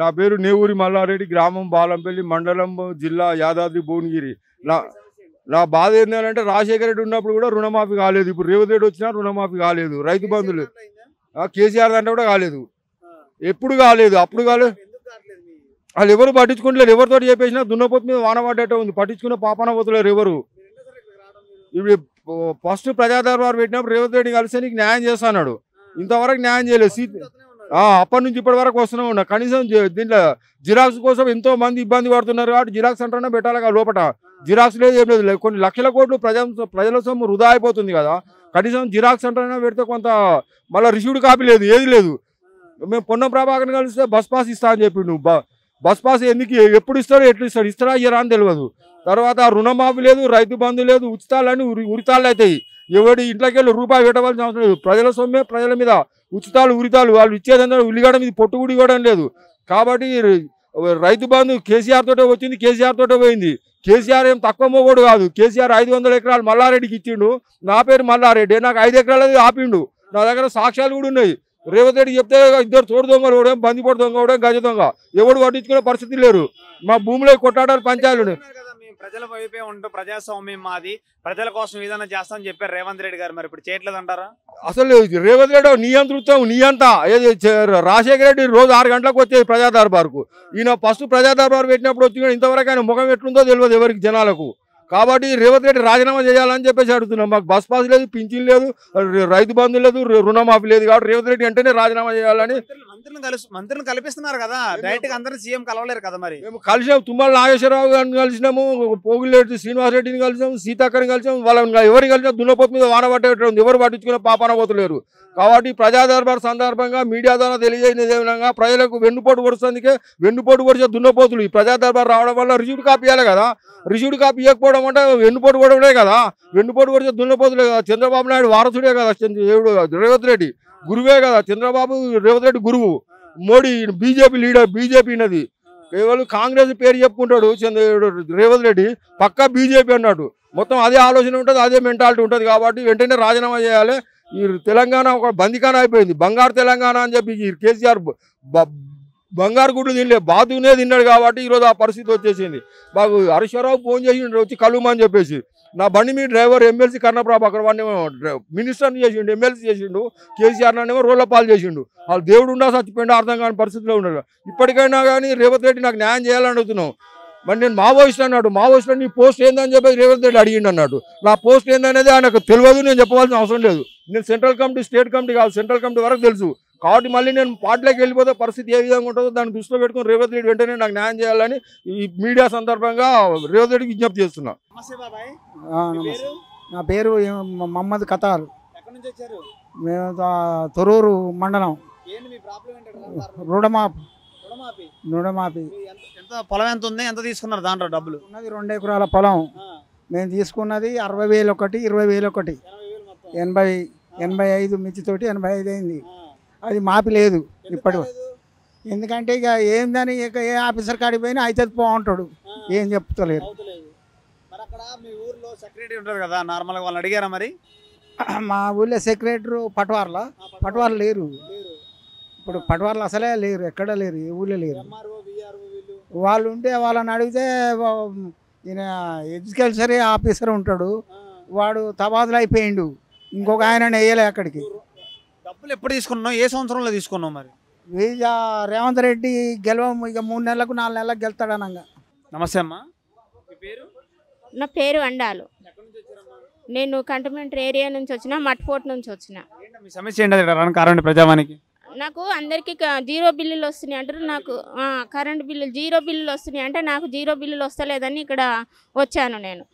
నా పేరు నేవూరి మల్లారెడ్డి, గ్రామం బాలంపల్లి, మండలం, జిల్లా యాదాద్రి భువనగిరి. నా నా బాధ ఏంటంటే రాజశేఖర రెడ్డి ఉన్నప్పుడు కూడా రుణమాఫీ కాలేదు. ఇప్పుడు రేవంత్ రెడ్డి వచ్చినా రుణమాఫీ కాలేదు. రైతు బంధులు కేసీఆర్ అంటే కూడా కాలేదు. ఎప్పుడు కాలేదు, అప్పుడు కాలేదు. వాళ్ళు ఎవరు పట్టించుకుంటలేరు. ఎవరితో చెప్పేసినా దున్నపోతు మీద వాన పడ్డట్టే ఉంది. పట్టించుకున్న పాపన పోతలేరు ఎవరు. ఇప్పుడు ఫస్ట్ ప్రజా దర్బార్ పెట్టినప్పుడు రేవంత్ రెడ్డి కలిసి నీకు న్యాయం చేస్తాడు. ఇంతవరకు న్యాయం చేయలేదు. అప్పటి నుంచి ఇప్పటి వరకు వస్తూనే ఉన్నా. కనీసం దీంట్లో జిరాక్స్ కోసం ఎంతో మంది ఇబ్బంది పడుతున్నారు కాబట్టి జిరాక్స్ అంటేనే పెట్టాలి లోపల. జిరాక్స్ లేదు, ఏం లేదు. కొన్ని లక్షల కోట్లు ప్రజల సొమ్ము వృధా అయిపోతుంది కదా. కనీసం జిరాక్స్ అంటేనే పెడితే కొంత మళ్ళీ రిసీవ్డ్ కాపీ లేదు, ఏది లేదు. మేము పొన్నం ప్రభాకర్ కలిస్తే బస్ పాస్ ఇస్తా అని చెప్పిండు. బస్ పాస్ ఎందుకు, ఎప్పుడు ఇస్తాడు, ఎట్లు ఇస్తాడు, ఇస్తారా ఇయ్యరా అని తెలియదు. తర్వాత రుణమాఫీ లేదు, రైతు బంధు లేదు, ఉచితాలని ఉరితాళ్ళు అవుతాయి. ఎవడి ఇంట్లోకి వెళ్ళి రూపాయి పెట్టవలసిన అవసరం లేదు. ప్రజల సొమ్మే ప్రజల మీద ఉచితాలు ఉరితాలు. వాళ్ళు ఇచ్చేదంటే ఉల్లిగడ్డ మీద పొట్టు కూడా ఇవ్వడం లేదు. కాబట్టి రైతు బంధు కేసీఆర్ తోటే వచ్చింది, కేసీఆర్ తోటే పోయింది. కేసీఆర్ ఏం తక్కువ మోగోడు కాదు. కేసీఆర్ 500 ఎకరాలు మల్లారెడ్డికి ఇచ్చిండు. నా పేరు మల్లారెడ్డి, నాకు 5 ఎకరాలు ఆపిండు. నా దగ్గర సాక్ష్యాలు కూడా ఉన్నాయి. రేవంత్ రెడ్డి చెప్తే ఇద్దరు తోడు దొంగలు కూడా, బందిపోటు దొంగ కూడా, గజ దొంగ ఎవడు పట్టించుకునే పరిస్థితి లేరు. మా భూమిలో కొట్టాడారు పంచాయతీలు. ప్రజల వైపే ఉంటూ ప్రజాస్వామ్యం మాది, ప్రజల కోసం ఏదైనా చేస్తామని చెప్పారు రేవంత్ రెడ్డి గారు. మరి ఇప్పుడు చేయట్లేదు అంటారా? అసలు రేవంత్ రెడ్డి నియంత్రిస్తాం నియంతా. రాజశేఖర రెడ్డి రోజు 6 గంటలకు వచ్చేది ప్రజా దర్బార్కు. ఈయన ఫస్ట్ ప్రజా దర్బార్ పెట్టినప్పుడు వచ్చి ఇంతవరకు ఆయన ముఖం ఎట్లుందో తెలియదు ఎవరికి జనాలకు. కాబట్టి రేవంత్ రెడ్డి రాజీనామా చేయాలని చెప్పేసి అడుగుతున్నాం. మాకు బస్ పాస్ లేదు, పింఛన్ లేదు, రైతు బంధు లేదు, రుణమాఫీ లేదు. కాబట్టి రేవంత్ రెడ్డి వెంటనే రాజీనామా చేయాలని మంత్రులను కల్పిస్తున్నారు కదా. డైరెక్ట్ గా అందరూ సీఎం కలవలేరు కదా. మరి మేము కలిసినాము. తుమ్మల నాగేశ్వరరావు గారిని కలిసినాము, పోగులేటి శ్రీనివాస్ రెడ్డిని కలిసాము, సీతాక్కని కలిసాము. వాళ్ళని ఎవరిని కలిసినా దున్నపోతు మీద వాన పట్టేట ఉంది. ఎవరు పట్టించుకునే పాపాన పోతలేరు. కాబట్టి ప్రజా దర్బార్ సందర్భంగా మీడియా ద్వారా తెలియజేయనిదే విధంగా ప్రజలకు వెన్నుపోటు పొడుస్తుందికే వెన్నుపోటు పొడిచే దున్నపోతులు ఈ ప్రజా దర్బార్ రావడం వల్ల రిసీవ్డ్ కాపీ ఇవ్వాలి కదా. రిసీవ్డ్ కాపీ ఇవ్వకపోవడం అంటే వెన్నుపోటు పొడవడే కదా. వెన్నుపోటు పొడిచే దున్నపోతులే కదా. చంద్రబాబు నాయుడు వారసుడే కదా. రేవంత్ రెడ్డి గురువే కదా. చంద్రబాబు రేవంత్ రెడ్డి గురువు. మోడీ బీజేపీ లీడర్, బీజేపీ ఉన్నది. కేవలం కాంగ్రెస్ పేరు చెప్పుకుంటాడు రేవంత్ రెడ్డి, పక్కా బీజేపీ అన్నాడు. మొత్తం అదే ఆలోచన ఉంటుంది, అదే మెంటాలిటీ ఉంటుంది. కాబట్టి వెంటనే రాజీనామా చేయాలి. ఈ తెలంగాణ ఒక బందికాన అయిపోయింది. బంగారు తెలంగాణ అని చెప్పి ఈ కేసీఆర్ బంగారు గుడ్లు తినలే, బాతునే తిన్నాడు. కాబట్టి ఈరోజు ఆ పరిస్థితి వచ్చేసింది. మాకు హరీశ్వరరావు ఫోన్ చేసిండు వచ్చి కలుమని చెప్పేసి. నా బండి మీ డ్రైవర్ ఎమ్మెల్సీ కన్నప్రభాకర్ వాడిని మినిస్టర్ని చేసిండు, ఎమ్మెల్సీ చేసిండు. కేసీఆర్ నానేమో రోళ్లపాలు చేసిండు. వాళ్ళు దేవుడు ఉండా చచ్చిపోయిండు అర్థం కాని పరిస్థితిలో ఉన్నాడు. ఇప్పటికైనా కానీ రేవంత్ రెడ్డి నాకు న్యాయం చేయాలని అడుగుతున్నావు. మరి నేను మావోయిస్ట్ అన్నాడు. మావోయిస్ట్లో నీ పోస్ట్ ఏందని చెప్పి రేవంత్ రెడ్డి అడిగిండు అన్నాడు. నా పోస్ట్ ఏందనేది ఆయనకు తెలియదు, నేను చెప్పవలసిన అవసరం లేదు. నేను సెంట్రల్ కమిటీ, స్టేట్ కమిటీ కాదు, సెంట్రల్ కమిటీ వరకు తెలుసు. కాబట్టి మళ్ళీ నేను పార్టీలోకి వెళ్ళిపోతే పరిస్థితి ఏ విధంగా ఉంటుందో దాన్ని దృష్టిలో పెట్టుకుని రేవంత్ రెడ్డి వెంటనే నాకు న్యాయం చేయాలని ఈ మీడియా సందర్భంగా రేవంత్ రెడ్డికి విజ్ఞప్తి చేస్తున్నా. నా పేరు మహమ్మద్ ఖతార్. మేము తొర్రూరు మండలం. రుణమాఫీ. పొలం ఎంత ఉంది, ఎంత తీసుకున్నారు దాంట్లో డబ్బులు? ఉన్నది 2 ఎకరాల పొలం. మేము తీసుకున్నది 60,000 ఒకటి, 20,000 ఒకటి, 85 మిర్చితోటి 85 అయింది. అది మాపి లేదు ఇప్పటి. ఎందుకంటే ఇక ఏందని ఇక ఏ ఆఫీసర్ కాడికి పోయినా అయితే బాగుంటాడు, ఏం చెప్తలేరు. మీ ఊర్లో సెక్రటరీ ఉంటారు కదా, నార్మల్గా వాళ్ళని అడిగారా మరి? మా ఊళ్ళో సెక్రటరీ పటవార్లు లేరు. ఇప్పుడు పటవార్లు అసలే లేరు, ఎక్కడ లేరు, ఏ ఊళ్ళో లేరు. వాళ్ళు ఉంటే వాళ్ళని అడిగితే ఈయన ఎడ్యుకేషన్ ఆఫీసర్ ఉంటాడు, వాడు తబాదులు అయిపోయిండు. ఇంకొక ఆయన వేయలే అక్కడికి. డబ్బులు ఎప్పుడు తీసుకున్నావు, ఏ సంవత్సరంలో తీసుకున్నావు మరి? రేవంత్ రెడ్డి గెలవం ఇక 3 నెలలకు 4 నెలలకు గెలుతాడనంగా. నమస్తే అమ్మా, మీ పేరు? నా పేరు అండాలు. నేను కంటోన్మెంట్ ఏరియా నుంచి వచ్చిన, మట్టిపోటు నుంచి వచ్చిన. మీ సమస్య ఏంటి కారణం ప్రజావానికి? నాకు అందరికీ 0 బిల్లులు వస్తున్నాయి అంటారు. నాకు కరెంట్ బిల్లులు 0 బిల్లులు వస్తున్నాయి అంటే నాకు 0 బిల్లులు వస్తలేదని ఇక్కడ వచ్చాను. నేను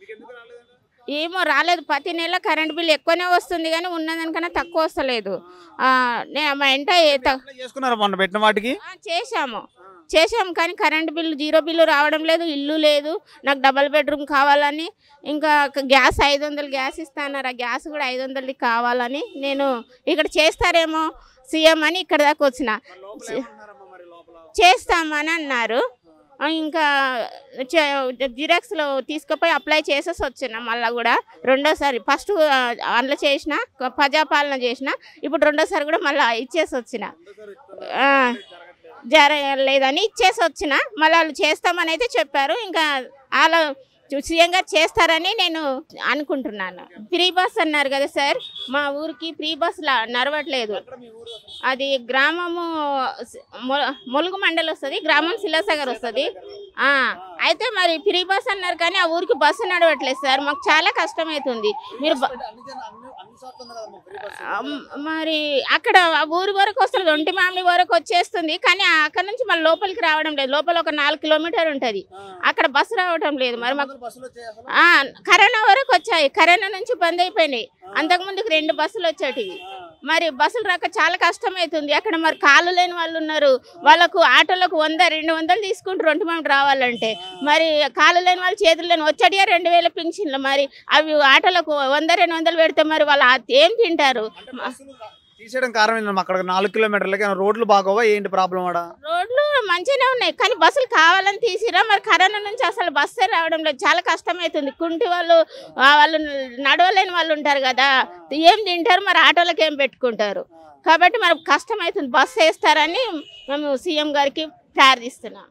ఏమో రాలేదు. ప్రతి నెల కరెంట్ బిల్లు ఎక్కువనే వస్తుంది కానీ ఉన్నదానికన్నా తక్కువ వస్తలేదు. మా ఇంట పెట్టిన వాటికి చేసాము కానీ కరెంట్ బిల్లు 0 బిల్లు రావడం లేదు. ఇల్లు లేదు, నాకు డబల్ బెడ్రూమ్ కావాలని. ఇంకా గ్యాస్ 500 గ్యాస్ ఇస్తాన్నారు. ఆ గ్యాస్ కూడా 500 కావాలని నేను ఇక్కడ చేస్తారేమో సీఎం అని ఇక్కడ దాకా వచ్చిన. చేస్తామని అన్నారు. ఇంకా జిరాక్స్లో తీసుకుపోయి అప్లై చేసేసి వచ్చిన. మళ్ళీ కూడా రెండోసారి ఫస్ట్ అందులో చేసిన, ప్రజాపాలన చేసిన, ఇప్పుడు రెండోసారి కూడా మళ్ళీ ఇచ్చేసి వచ్చిన. జరగలేదని ఇచ్చేసి వచ్చిన. మళ్ళీ వాళ్ళు చేస్తామని అయితే చెప్పారు. ఇంకా అలా సీఎం గారు చేస్తారని నేను అనుకుంటున్నాను. ఫ్రీ బస్ అన్నారు కదా సార్, మా ఊరికి ఫ్రీ బస్ నడవట్లేదు. అది గ్రామము ములుగు మండలి వస్తుంది, గ్రామం సిల్లసాగర్ వస్తుంది. అయితే మరి ఫ్రీ బస్ అన్నారు కానీ ఆ ఊరికి బస్సు నడవట్లేదు సార్. మాకు చాలా కష్టమవుతుంది. మీరు మరి అక్కడ ఊరి వరకు వస్తుంది, ఒంటి మామిడి వరకు వచ్చేస్తుంది కానీ అక్కడ నుంచి మళ్ళీ లోపలికి రావడం లేదు. లోపల ఒక 4 కిలోమీటర్ ఉంటుంది, అక్కడ బస్సు రావడం లేదు. మరి మాకు కరోనా వరకు వచ్చాయి, కరోనా నుంచి బంద్ అయిపోయినాయి. అంతకుముందుకు 2 బస్సులు వచ్చేటివి. మరి బస్సులు రాక చాలా కష్టమవుతుంది. అక్కడ మరి కాళ్ళు లేని వాళ్ళు ఉన్నారు, వాళ్ళకు ఆటోలకు 100-200 తీసుకుంటారు ఒంటి మామిడి రావాలంటే. మరి కాళ్ళు లేని వాళ్ళు చేతులు లేని వచ్చాడియా 2000 పింఛన్లు. మరి అవి ఆటోలకు 100-200 పెడితే మరి వాళ్ళు ఏం తింటారు? తీసేయడం కారణం ఏంటమ్మా? అక్కడ 4 కిలోమీటర్లకి రోడ్లు బాగోవా, ఏంటి ప్రాబ్లం? రోడ్లు మంచిగానే ఉన్నాయి కానీ బస్సులు కావాలని తీసిరా. మరి కరోనా నుంచి అసలు బస్సే రావడం లేదు, చాలా కష్టమవుతుంది. కుంటి వాళ్ళు నడవలేని వాళ్ళు ఉంటారు కదా, ఏం తింటారు? మరి ఆటోలకు ఏం పెట్టుకుంటారు? కాబట్టి మరి కష్టమవుతుంది. బస్సు వేస్తారని మేము సీఎం గారికి ప్రార్థిస్తున్నాం.